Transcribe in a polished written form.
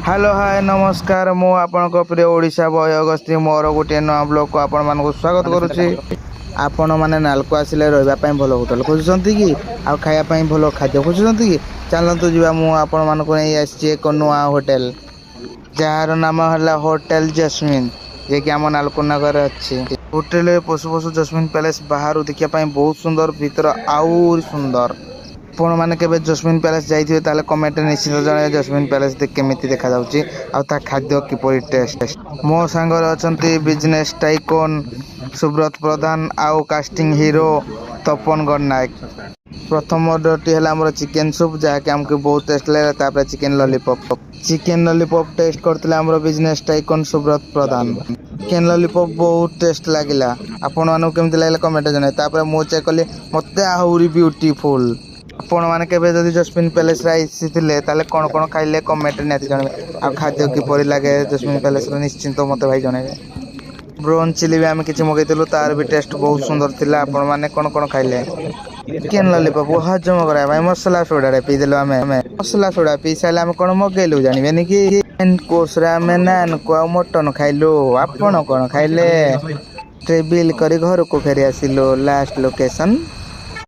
Hello hi नमस्कार मु आपन प्रिय ओडिशा बय अगस्ती मोर गोटे नुआ ब्लॉग को आपण मानक स्वागत करुच्ची। आपण माने नालको आसिले रहिबा भल होटल खोजुचंती कि आ खाया भल खाद्य खोजुचंती कि चलतु जीवा मु आपण मानक नहीं आसी एक नुआ होटल जार नाम है होटल जस्मिन जे कि आम नालको नगर अच्छी होटेल पशु पशु जस्मिन पैलेस बाहर देखा बहुत सुंदर भीतर आउर सुंदर। आपण मैंने के जस्मिन पैलेस जाइए ताले कमेंट निश्चित जन जस्मिन पैलेस केमी देखा आ खाद्य किपरि टेस्ट। मो सांगर अच्छा बिजनेस टाइकोन सुब्रत प्रधान आउ कास्टिंग हीरो तपन गणनायक। प्रथम ऑर्डर टी है चिकेन सूप जहाँकि आमको बहुत टेस्ट लगे चिकेन लॉलीपॉप टेस्ट करते बिजनेस टाइकोन सुब्रत प्रधान। चिकेन लॉलीपॉप बहुत टेस्ट लगिला आपण मानक केमती लगे कमेंट जन मु चेक कली मत आहरी ब्यूटीफुल। आपण मैंने के जस्मिन पैलेस आसीते कौन कौन खाइले कमेंट निहती जनइबे आ खाद्य किपरि लगे जस्मिन पैलेस निश्चिंत मत भाई जनइबे। ब्रोन चिली भी आम कि मगेलु तार भी टेस्ट बहुत सुंदर थिला। आपण मैंने कौन कौन खाइले चिकेन लॉलीपॉप हजम करा भाई मसला सोडा पीदेलु आम मसला सोडा पी सारे आम कौन मगेलु जानवे कि कोर्स आम नान को मटन खाइलु आपण कौन खाइले ट्रेबिल कर घर को फेरी आसिलु लास्ट लोकेशन